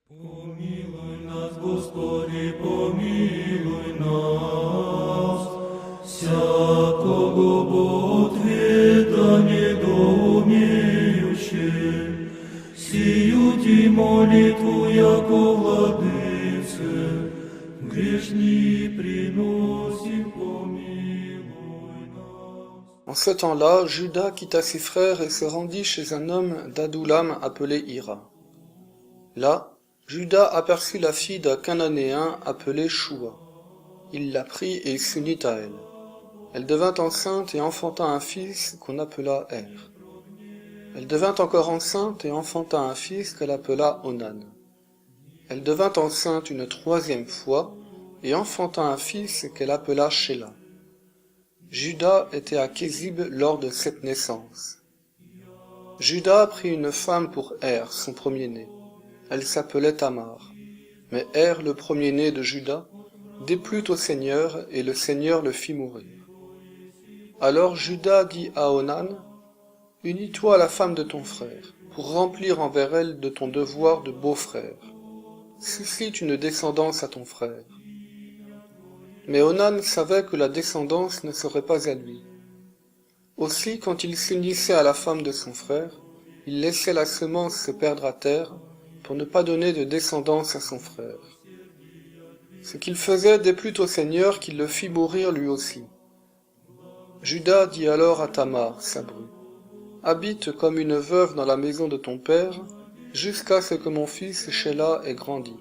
Помилуй нас, Господи, помилуй нас, всякого ответа недоумеющим, сию молитву, яко владыце, грешни приносим, помилуй нас. En ce temps-là, Juda quitta ses frères et se rendit chez un homme d'Adoulam appelé Hira. Là, Juda aperçut la fille d'un Cananéen appelé Shua. Il la prit et il s'unit à elle. Elle devint enceinte et enfanta un fils qu'on appela Er. Elle devint encore enceinte et enfanta un fils qu'elle appela Onan. Elle devint enceinte une troisième fois et enfanta un fils qu'elle appela Shéla. Juda était à Kézib lors de cette naissance. Juda prit une femme pour Er, son premier-né. Elle s'appelait Tamar. Mais Er, le premier-né de Juda, déplut au Seigneur, et le Seigneur le fit mourir. Alors Juda dit à Onan, « Unis-toi à la femme de ton frère, pour remplir envers elle de ton devoir de beau-frère. Suscite une descendance à ton frère. » Mais Onan savait que la descendance ne serait pas à lui. Aussi, quand il s'unissait à la femme de son frère, il laissait la semence se perdre à terre, pour ne pas donner de descendance à son frère. Ce qu'il faisait déplut au Seigneur qu'il le fit mourir lui aussi. Juda dit alors à Tamar, sa bru, « Habite comme une veuve dans la maison de ton père, jusqu'à ce que mon fils Shéla ait grandi. »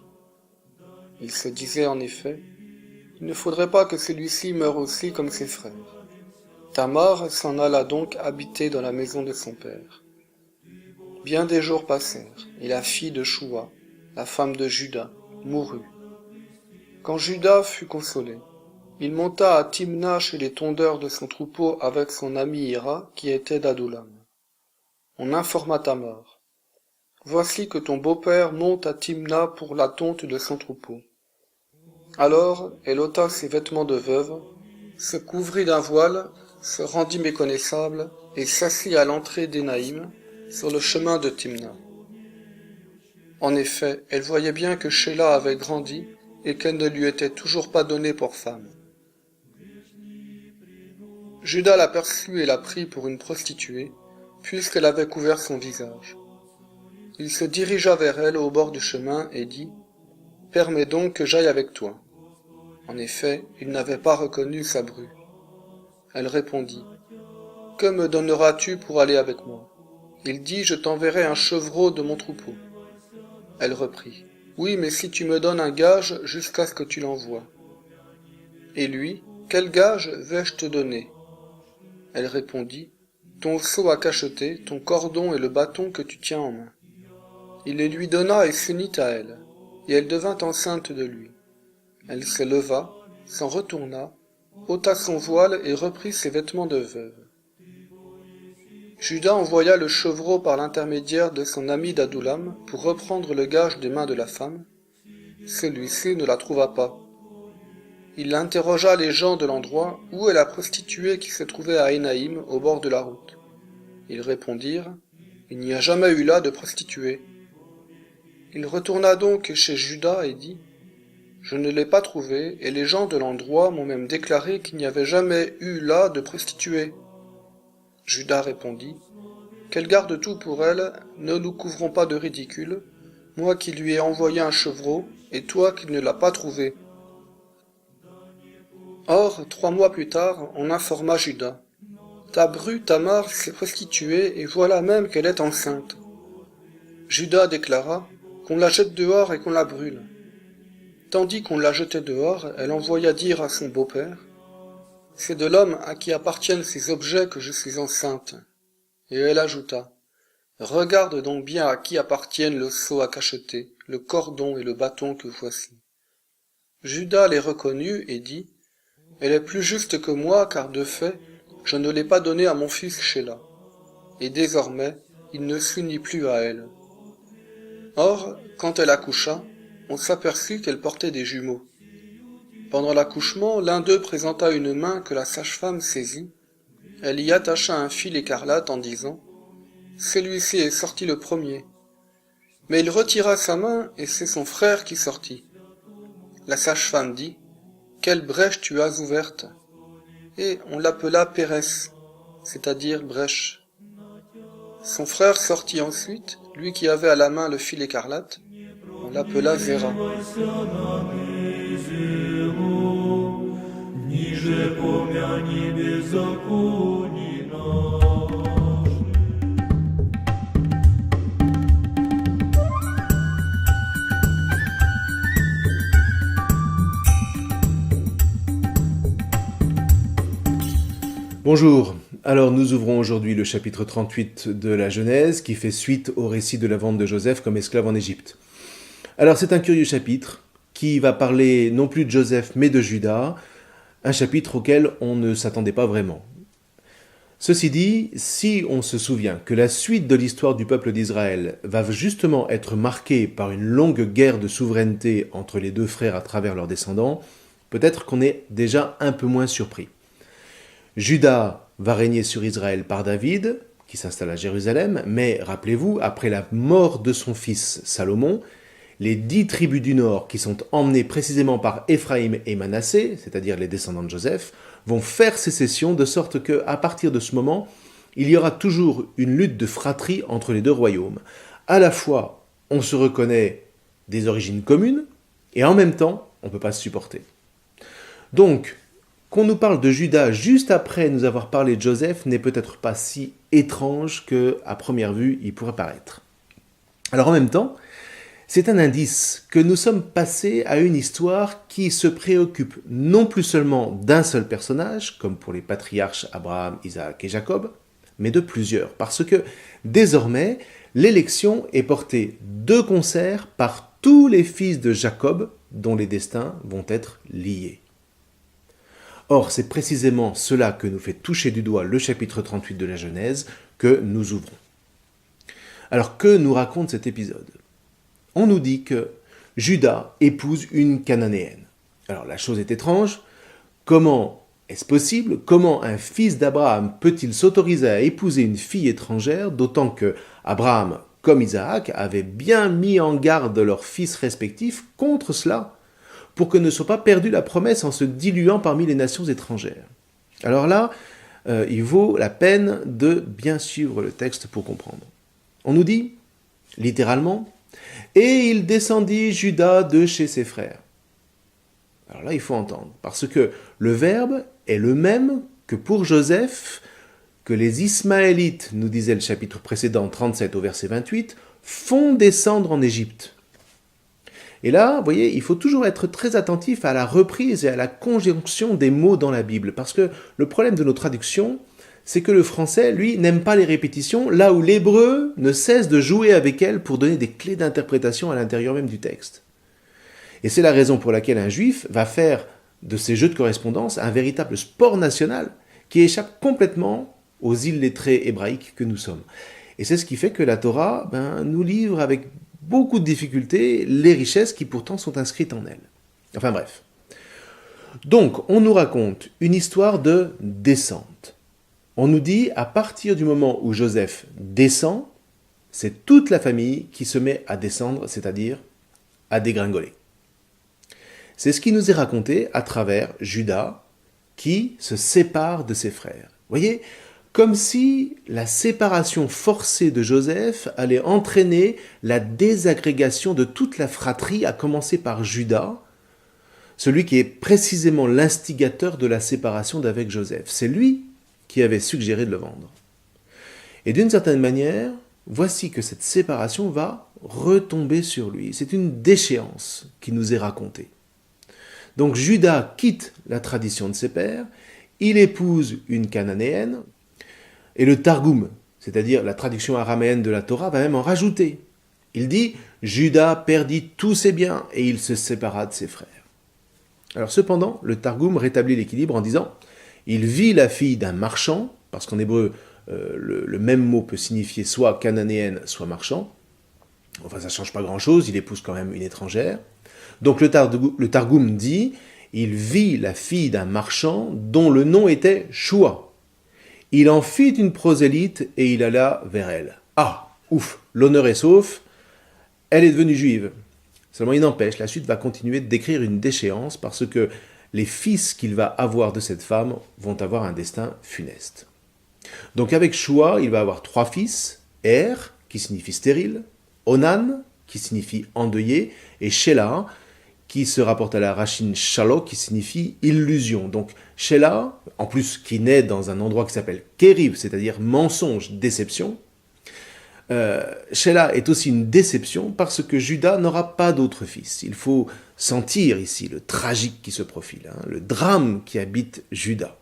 Il se disait en effet, « Il ne faudrait pas que celui-ci meure aussi comme ses frères. » Tamar s'en alla donc habiter dans la maison de son père. Bien des jours passèrent, et la fille de Shua, la femme de Juda, mourut. Quand Juda fut consolé, il monta à Timna chez les tondeurs de son troupeau avec son ami Hira, qui était d'Adoulam. On informa Tamar. « Voici que ton beau-père monte à Timna pour la tonte de son troupeau. » Alors elle ôta ses vêtements de veuve, se couvrit d'un voile, se rendit méconnaissable, et s'assit à l'entrée d'Énaïm, sur le chemin de Timna. En effet, elle voyait bien que Shéla avait grandi et qu'elle ne lui était toujours pas donnée pour femme. Juda l'aperçut et la prit pour une prostituée, puisqu'elle avait couvert son visage. Il se dirigea vers elle au bord du chemin et dit, « Permets donc que j'aille avec toi. » En effet, il n'avait pas reconnu sa bru. Elle répondit, « Que me donneras-tu pour aller avec moi ?» Il dit, « Je t'enverrai un chevreau de mon troupeau. » Elle reprit, « Oui, mais si tu me donnes un gage jusqu'à ce que tu l'envoies. » Et lui, « Quel gage vais-je te donner ?» Elle répondit, « Ton seau à cacheter, ton cordon et le bâton que tu tiens en main. » Il les lui donna et s'unit à elle, et elle devint enceinte de lui. Elle se leva, s'en retourna, ôta son voile et reprit ses vêtements de veuve. Juda envoya le chevreau par l'intermédiaire de son ami d'Adoulam pour reprendre le gage des mains de la femme. Celui-ci ne la trouva pas. Il interrogea les gens de l'endroit où est la prostituée qui se trouvait à Énaïm au bord de la route. Ils répondirent, « Il n'y a jamais eu là de prostituée. » Il retourna donc chez Juda et dit, « Je ne l'ai pas trouvée, et les gens de l'endroit m'ont même déclaré qu'il n'y avait jamais eu là de prostituée. » Juda répondit, « Qu'elle garde tout pour elle, ne nous couvrons pas de ridicule, moi qui lui ai envoyé un chevreau, et toi qui ne l'as pas trouvé. » Or, 3 mois plus tard, on informa Juda, « Ta bru Tamar s'est prostituée, et voilà même qu'elle est enceinte. » Juda déclara, « Qu'on la jette dehors et qu'on la brûle. » Tandis qu'on la jetait dehors, elle envoya dire à son beau-père, « C'est de l'homme à qui appartiennent ces objets que je suis enceinte. » Et elle ajouta, « Regarde donc bien à qui appartiennent le seau à cacheter, le cordon et le bâton que voici. » Juda les reconnut et dit, « Elle est plus juste que moi, car de fait, je ne l'ai pas donnée à mon fils Shéla. » Et désormais, il ne s'unit plus à elle. Or, quand elle accoucha, on s'aperçut qu'elle portait des jumeaux. Pendant l'accouchement, l'un d'eux présenta une main que la sage-femme saisit. Elle y attacha un fil écarlate en disant, « Celui-ci est sorti le premier. » Mais il retira sa main, et c'est son frère qui sortit. La sage-femme dit, « Quelle brèche tu as ouverte ?» Et on l'appela Pérès, c'est-à-dire brèche. Son frère sortit ensuite, lui qui avait à la main le fil écarlate, on l'appela Zéra. Bonjour, alors nous ouvrons aujourd'hui le chapitre 38 de la Genèse qui fait suite au récit de la vente de Joseph comme esclave en Égypte. Alors c'est un curieux chapitre qui va parler non plus de Joseph mais de Juda, un chapitre auquel on ne s'attendait pas vraiment. Ceci dit, si on se souvient que la suite de l'histoire du peuple d'Israël va justement être marquée par une longue guerre de souveraineté entre les deux frères à travers leurs descendants, peut-être qu'on est déjà un peu moins surpris. Juda va régner sur Israël par David, qui s'installe à Jérusalem, mais rappelez-vous, après la mort de son fils Salomon, les 10 tribus du nord qui sont emmenées précisément par Éphraïm et Manassé, c'est-à-dire les descendants de Joseph, vont faire sécession de sorte qu'à partir de ce moment, il y aura toujours une lutte de fratrie entre les deux royaumes. À la fois, on se reconnaît des origines communes, et en même temps, on ne peut pas se supporter. Donc, qu'on nous parle de Juda juste après nous avoir parlé de Joseph n'est peut-être pas si étrange qu'à première vue il pourrait paraître. Alors en même temps, c'est un indice que nous sommes passés à une histoire qui se préoccupe non plus seulement d'un seul personnage, comme pour les patriarches Abraham, Isaac et Jacob, mais de plusieurs, parce que désormais, l'élection est portée de concert par tous les fils de Jacob dont les destins vont être liés. Or, c'est précisément cela que nous fait toucher du doigt le chapitre 38 de la Genèse que nous ouvrons. Alors, que nous raconte cet épisode ? On nous dit que Juda épouse une Cananéenne. Alors, la chose est étrange. Comment est-ce possible ? Comment un fils d'Abraham peut-il s'autoriser à épouser une fille étrangère, d'autant que Abraham, comme Isaac, avaient bien mis en garde leurs fils respectifs contre cela, pour que ne soit pas perdue la promesse en se diluant parmi les nations étrangères. Alors là, il vaut la peine de bien suivre le texte pour comprendre. On nous dit, littéralement, « Et il descendit Juda de chez ses frères ». Alors là, il faut entendre, parce que le verbe est le même que pour Joseph, que les Ismaélites, nous disait le chapitre précédent 37 au verset 28, font descendre en Égypte. Et là, vous voyez, il faut toujours être très attentif à la reprise et à la conjonction des mots dans la Bible, parce que le problème de nos traductions, c'est que le français, lui, n'aime pas les répétitions, là où l'hébreu ne cesse de jouer avec elles pour donner des clés d'interprétation à l'intérieur même du texte. Et c'est la raison pour laquelle un juif va faire de ces jeux de correspondance un véritable sport national qui échappe complètement aux illettrés hébraïques que nous sommes. Et c'est ce qui fait que la Torah nous livre avec beaucoup de difficultés les richesses qui pourtant sont inscrites en elle. Enfin bref. Donc, on nous raconte une histoire de descente. On nous dit, à partir du moment où Joseph descend, c'est toute la famille qui se met à descendre, c'est-à-dire à dégringoler. C'est ce qui nous est raconté à travers Juda, qui se sépare de ses frères. Vous voyez, comme si la séparation forcée de Joseph allait entraîner la désagrégation de toute la fratrie, à commencer par Juda, celui qui est précisément l'instigateur de la séparation d'avec Joseph. C'est lui qui avait suggéré de le vendre. Et d'une certaine manière, voici que cette séparation va retomber sur lui. C'est une déchéance qui nous est racontée. Donc Juda quitte la tradition de ses pères, il épouse une Cananéenne, et le Targum, c'est-à-dire la traduction araméenne de la Torah, va même en rajouter. Il dit « Juda perdit tous ses biens et il se sépara de ses frères ». Alors cependant, le Targum rétablit l'équilibre en disant « Il vit la fille d'un marchand », parce qu'en hébreu, le même mot peut signifier soit cananéenne, soit marchand. Enfin, ça ne change pas grand-chose, il épouse quand même une étrangère. Donc le Targum dit « Il vit la fille d'un marchand dont le nom était Shua. Il en fit une prosélyte et il alla vers elle. » Ah, ouf, l'honneur est sauf. elle est devenue juive. Seulement il n'empêche, la suite va continuer de décrire une déchéance parce que les fils qu'il va avoir de cette femme vont avoir un destin funeste. Donc avec Shua, il va avoir 3 fils, Er, qui signifie stérile, Onan, qui signifie endeuillé, et Shelah, qui se rapporte à la racine Shalo, qui signifie illusion. Donc Shelah, en plus qui naît dans un endroit qui s'appelle Kériv, c'est-à-dire mensonge, déception, Shelah est aussi une déception parce que Juda n'aura pas d'autre fils. Il faut sentir ici le tragique qui se profile, le drame qui habite Juda.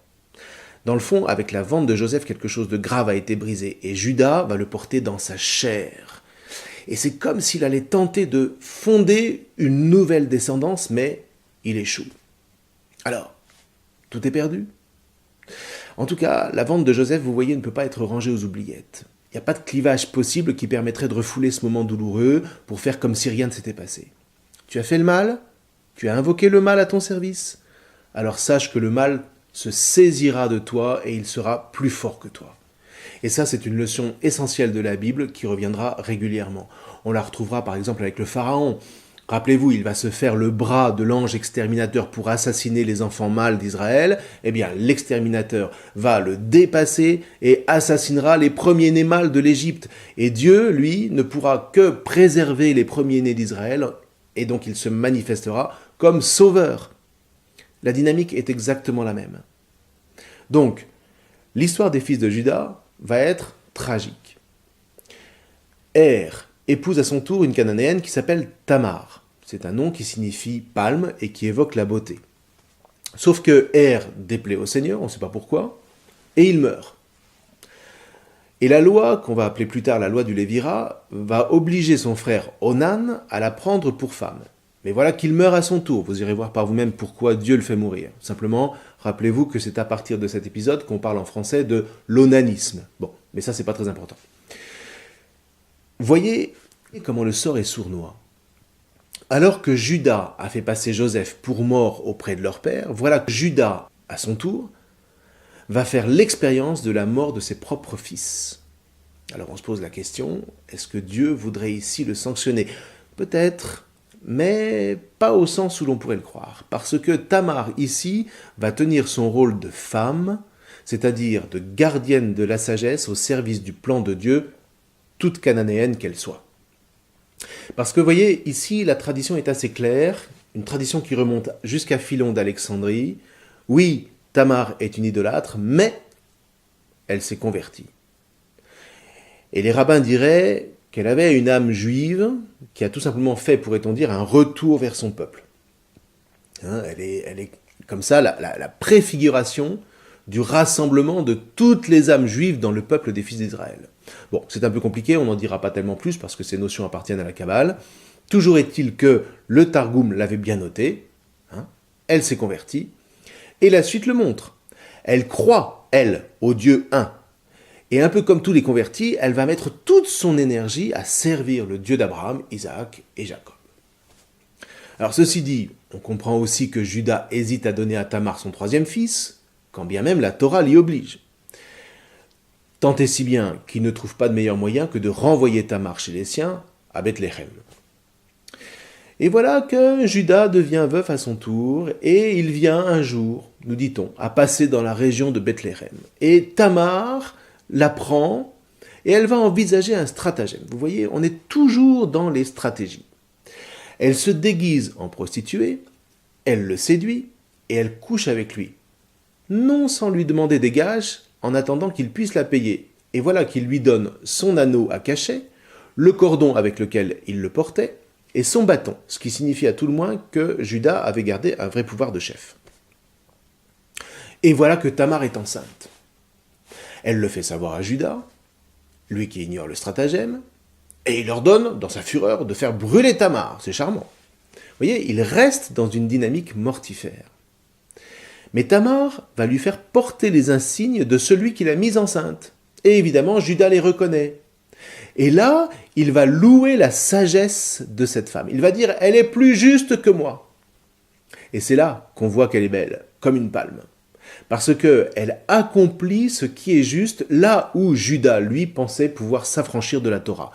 Dans le fond, avec la vente de Joseph, quelque chose de grave a été brisé et Juda va le porter dans sa chair. Et c'est comme s'il allait tenter de fonder une nouvelle descendance, mais il échoue. Alors, tout est perdu. En tout cas, la vente de Joseph, vous voyez, ne peut pas être rangée aux oubliettes. Il n'y a pas de clivage possible qui permettrait de refouler ce moment douloureux pour faire comme si rien ne s'était passé. Tu as fait le mal, tu as invoqué le mal à ton service, alors sache que le mal se saisira de toi et il sera plus fort que toi. Et ça, c'est une leçon essentielle de la Bible qui reviendra régulièrement. On la retrouvera par exemple avec le Pharaon. Rappelez-vous, il va se faire le bras de l'ange exterminateur pour assassiner les enfants mâles d'Israël. Eh bien, l'exterminateur va le dépasser et assassinera les premiers-nés mâles de l'Égypte. Et Dieu, lui, ne pourra que préserver les premiers-nés d'Israël, et donc il se manifestera comme sauveur. La dynamique est exactement la même. Donc, l'histoire des fils de Juda va être tragique. Er épouse à son tour une Cananéenne qui s'appelle Tamar. C'est un nom qui signifie palme et qui évoque la beauté. Sauf que Er déplaît au Seigneur, on ne sait pas pourquoi, et il meurt. Et la loi, qu'on va appeler plus tard la loi du Lévira, va obliger son frère Onan à la prendre pour femme. Mais voilà qu'il meurt à son tour. Vous irez voir par vous-même pourquoi Dieu le fait mourir. Simplement, rappelez-vous que c'est à partir de cet épisode qu'on parle en français de l'onanisme. Bon, mais ça, c'est pas très important. Voyez comment le sort est sournois. Alors que Juda a fait passer Joseph pour mort auprès de leur père, voilà que Juda, à son tour, va faire l'expérience de la mort de ses propres fils. Alors on se pose la question, est-ce que Dieu voudrait ici le sanctionner ? Peut-être, mais pas au sens où l'on pourrait le croire. Parce que Tamar, ici, va tenir son rôle de femme, c'est-à-dire de gardienne de la sagesse au service du plan de Dieu, toute cananéenne qu'elle soit. Parce que, vous voyez, ici, la tradition est assez claire, une tradition qui remonte jusqu'à Philon d'Alexandrie. Oui, Tamar est une idolâtre, mais elle s'est convertie. Et les rabbins diraient qu'elle avait une âme juive qui a tout simplement fait, pourrait-on dire, un retour vers son peuple. Elle est comme ça la préfiguration du rassemblement de toutes les âmes juives dans le peuple des fils d'Israël. Bon, c'est un peu compliqué, on n'en dira pas tellement plus parce que ces notions appartiennent à la Kabbale. Toujours est-il que le Targum l'avait bien noté, elle s'est convertie, et la suite le montre. Elle croit, elle, au Dieu un. Et un peu comme tous les convertis, elle va mettre toute son énergie à servir le Dieu d'Abraham, Isaac et Jacob. Alors ceci dit, on comprend aussi que Juda hésite à donner à Tamar son 3e fils, quand bien même la Torah l'y oblige. Tant et si bien qu'il ne trouve pas de meilleur moyen que de renvoyer Tamar chez les siens à Bethléem. Et voilà que Juda devient veuf à son tour, et il vient un jour, nous dit-on, à passer dans la région de Bethléem. Et Tamar la prend, et elle va envisager un stratagème. Vous voyez, on est toujours dans les stratégies. Elle se déguise en prostituée, elle le séduit, et elle couche avec lui. Non sans lui demander des gages, en attendant qu'il puisse la payer. Et voilà qu'il lui donne son anneau à cachet, le cordon avec lequel il le portait, et son bâton, ce qui signifie à tout le moins que Juda avait gardé un vrai pouvoir de chef. Et voilà que Tamar est enceinte. Elle le fait savoir à Juda, lui qui ignore le stratagème, et il ordonne, dans sa fureur, de faire brûler Tamar. C'est charmant. Vous voyez, il reste dans une dynamique mortifère. Mais Tamar va lui faire porter les insignes de celui qui l'a mise enceinte. Et évidemment, Juda les reconnaît. Et là, il va louer la sagesse de cette femme. Il va dire, elle est plus juste que moi. Et c'est là qu'on voit qu'elle est belle, comme une palme. Parce qu'elle accomplit ce qui est juste là où Juda, lui, pensait pouvoir s'affranchir de la Torah.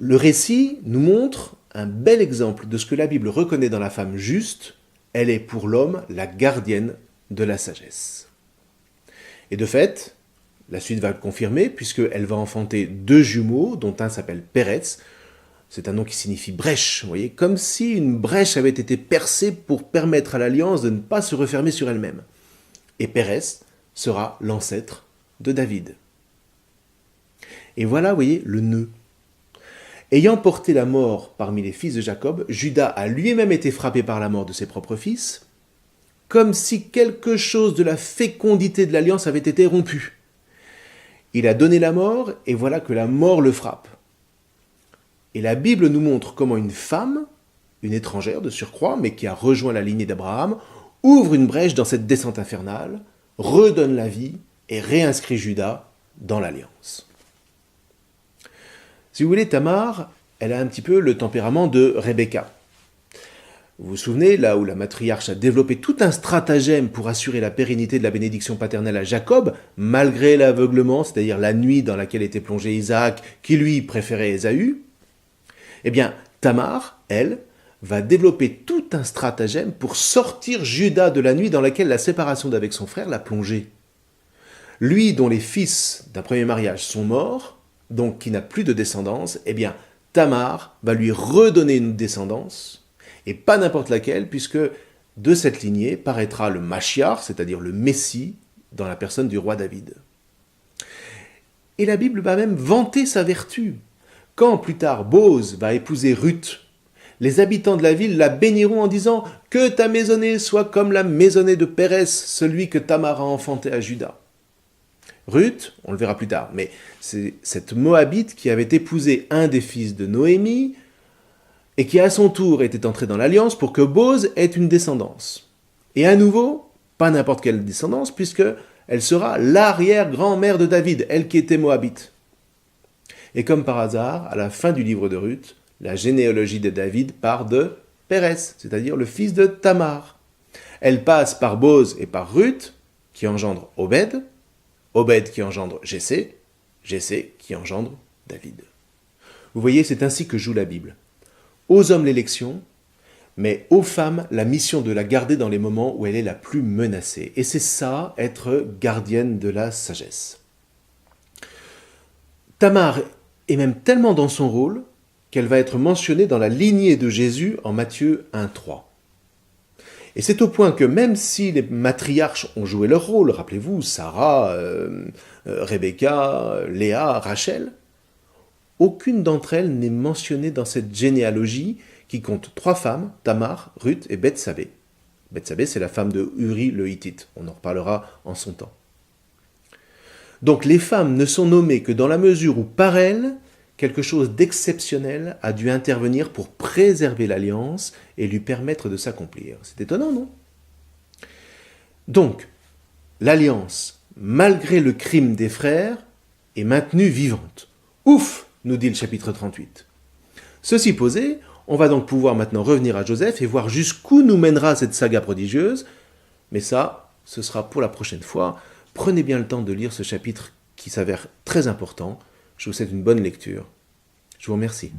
le récit nous montre un bel exemple de ce que la Bible reconnaît dans la femme juste. Elle est pour l'homme la gardienne de la sagesse. Et de fait, la suite va le confirmer, puisqu'elle va enfanter 2 jumeaux, dont un s'appelle Pérez. C'est un nom qui signifie brèche, vous voyez, comme si une brèche avait été percée pour permettre à l'alliance de ne pas se refermer sur elle-même. Et Pérez sera l'ancêtre de David. Et voilà, vous voyez, le nœud. Ayant porté la mort parmi les fils de Jacob, Juda a lui-même été frappé par la mort de ses propres fils, comme si quelque chose de la fécondité de l'alliance avait été rompu. Il a donné la mort, et voilà que la mort le frappe. Et la Bible nous montre comment une femme, une étrangère de surcroît, mais qui a rejoint la lignée d'Abraham, ouvre une brèche dans cette descente infernale, redonne la vie et réinscrit Juda dans l'alliance. Si vous voulez, Tamar, elle a un petit peu le tempérament de Rebecca. Vous vous souvenez, là où la matriarche a développé tout un stratagème pour assurer la pérennité de la bénédiction paternelle à Jacob, malgré l'aveuglement, c'est-à-dire la nuit dans laquelle était plongé Isaac, qui lui préférait Ésaü, eh bien, Tamar, elle, va développer tout un stratagème pour sortir Juda de la nuit dans laquelle la séparation d'avec son frère l'a plongé. Lui, dont les fils d'un premier mariage sont morts, donc qui n'a plus de descendance, eh bien, Tamar va lui redonner une descendance, et pas n'importe laquelle, puisque de cette lignée paraîtra le Machiar, c'est-à-dire le Messie, dans la personne du roi David. Et la Bible va même vanter sa vertu. Quand plus tard Boz va épouser Ruth, les habitants de la ville la béniront en disant « Que ta maisonnée soit comme la maisonnée de Pérez, celui que Tamar a enfanté à Juda. » Ruth, on le verra plus tard, mais c'est cette Moabite qui avait épousé un des fils de Noémie et qui à son tour était entrée dans l'alliance pour que Boz ait une descendance. Et à nouveau, pas n'importe quelle descendance, puisque elle sera l'arrière-grand-mère de David, elle qui était Moabite. Et comme par hasard, à la fin du livre de Ruth, la généalogie de David part de Pérez, c'est-à-dire le fils de Tamar. Elle passe par Boz et par Ruth, qui engendre Obed, Obed qui engendre Jessé, Jessé qui engendre David. Vous voyez, c'est ainsi que joue la Bible. Aux hommes l'élection, mais aux femmes la mission de la garder dans les moments où elle est la plus menacée. Et c'est ça, être gardienne de la sagesse. Tamar est même tellement dans son rôle qu'elle va être mentionnée dans la lignée de Jésus en Matthieu 1,3. Et c'est au point que même si les matriarches ont joué leur rôle, rappelez-vous, Sarah, Rebecca, Léa, Rachel, aucune d'entre elles n'est mentionnée dans cette généalogie qui compte 3 femmes, Tamar, Ruth et Bethsabée. Bethsabée, c'est la femme de Uri le Hittite, on en reparlera en son temps. Donc les femmes ne sont nommées que dans la mesure où par elles, quelque chose d'exceptionnel a dû intervenir pour préserver l'alliance et lui permettre de s'accomplir. C'est étonnant, non? Donc, l'alliance, malgré le crime des frères, est maintenue vivante. Ouf, nous dit le chapitre 38. Ceci posé, on va donc pouvoir maintenant revenir à Joseph et voir jusqu'où nous mènera cette saga prodigieuse. Mais ça, ce sera pour la prochaine fois. Prenez bien le temps de lire ce chapitre qui s'avère très important. Je vous souhaite une bonne lecture. Je vous remercie.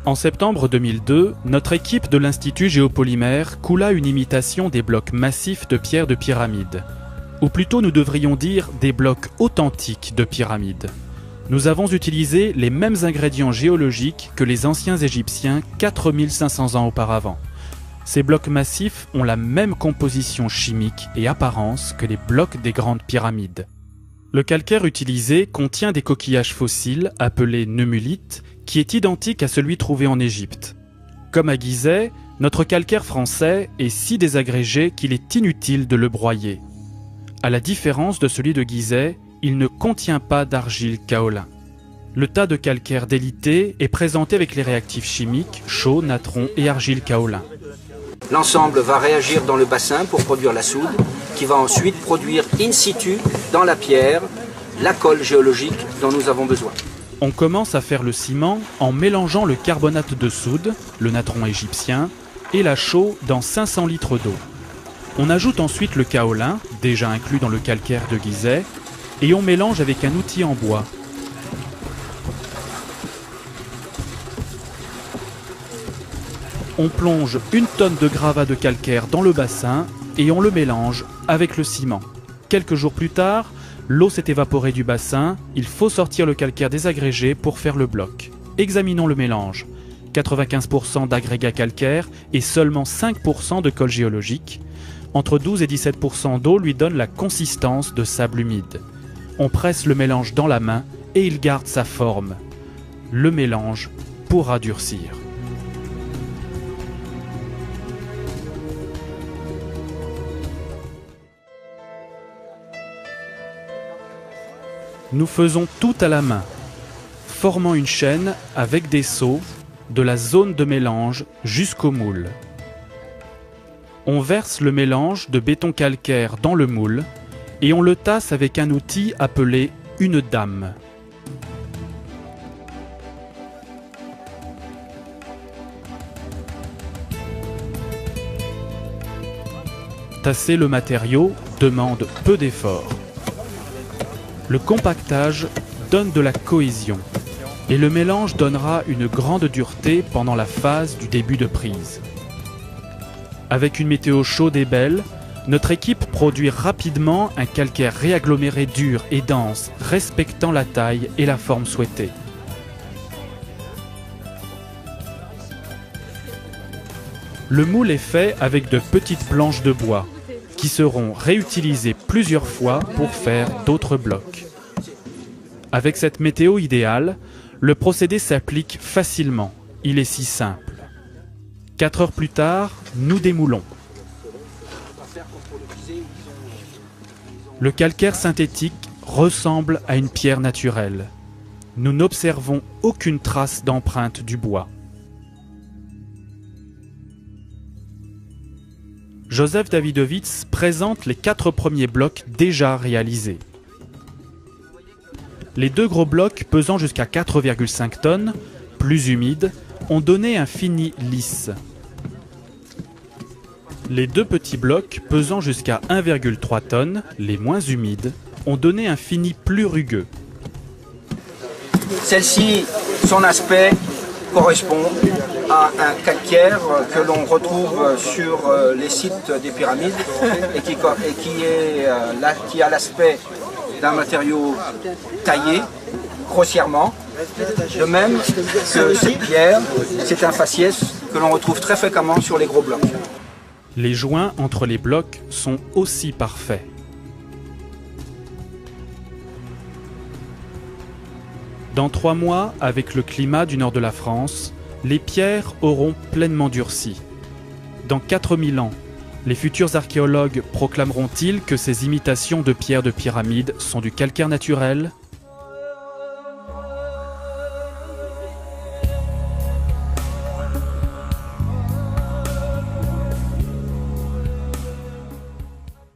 En septembre 2002, notre équipe de l'Institut Géopolymère coula une imitation des blocs massifs de pierre de pyramide. Ou plutôt nous devrions dire des blocs authentiques de pyramides. Nous avons utilisé les mêmes ingrédients géologiques que les anciens Égyptiens 4500 ans auparavant. Ces blocs massifs ont la même composition chimique et apparence que les blocs des grandes pyramides. Le calcaire utilisé contient des coquillages fossiles appelés neumulites, qui est identique à celui trouvé en Égypte. Comme à Gizeh, notre calcaire français est si désagrégé qu'il est inutile de le broyer. À la différence de celui de Gizeh, il ne contient pas d'argile kaolin. Le tas de calcaire délité est présenté avec les réactifs chimiques, chaux, natron et argile kaolin. L'ensemble va réagir dans le bassin pour produire la soude, qui va ensuite produire in situ, dans la pierre, la colle géologique dont nous avons besoin. On commence à faire le ciment en mélangeant le carbonate de soude, le natron égyptien, et la chaux dans 500 litres d'eau. On ajoute ensuite le kaolin, déjà inclus dans le calcaire de Gizeh, et on mélange avec un outil en bois. On plonge 1 tonne de gravats de calcaire dans le bassin et on le mélange avec le ciment. Quelques jours plus tard, l'eau s'est évaporée du bassin, il faut sortir le calcaire désagrégé pour faire le bloc. Examinons le mélange. 95% d'agrégat calcaire et seulement 5% de colle géologique. Entre 12 et 17% d'eau lui donne la consistance de sable humide. On presse le mélange dans la main et il garde sa forme. Le mélange pourra durcir. Nous faisons tout à la main, formant une chaîne avec des seaux, de la zone de mélange jusqu'au moule. On verse le mélange de béton calcaire dans le moule et on le tasse avec un outil appelé une dame. Tasser le matériau demande peu d'efforts. Le compactage donne de la cohésion et le mélange donnera une grande dureté pendant la phase du début de prise. Avec une météo chaude et belle, notre équipe produit rapidement un calcaire réaggloméré dur et dense, respectant la taille et la forme souhaitée. Le moule est fait avec de petites planches de bois, qui seront réutilisées plusieurs fois pour faire d'autres blocs. Avec cette météo idéale, le procédé s'applique facilement. Il est si simple. 4 heures plus tard, nous démoulons. Le calcaire synthétique ressemble à une pierre naturelle. Nous n'observons aucune trace d'empreinte du bois. Joseph Davidovits présente les 4 premiers blocs déjà réalisés. Les 2 gros blocs pesant jusqu'à 4,5 tonnes, plus humides, ont donné un fini lisse. Les 2 petits blocs pesant jusqu'à 1,3 tonnes, les moins humides, ont donné un fini plus rugueux. Celle-ci, son aspect correspond à un calcaire que l'on retrouve sur les sites des pyramides et qui a l'aspect d'un matériau taillé grossièrement. De même que cette pierre, c'est un faciès que l'on retrouve très fréquemment sur les gros blocs. Les joints entre les blocs sont aussi parfaits. Dans 3 mois, avec le climat du nord de la France, les pierres auront pleinement durci. Dans 4000 ans, les futurs archéologues proclameront-ils que ces imitations de pierres de pyramide sont du calcaire naturel ?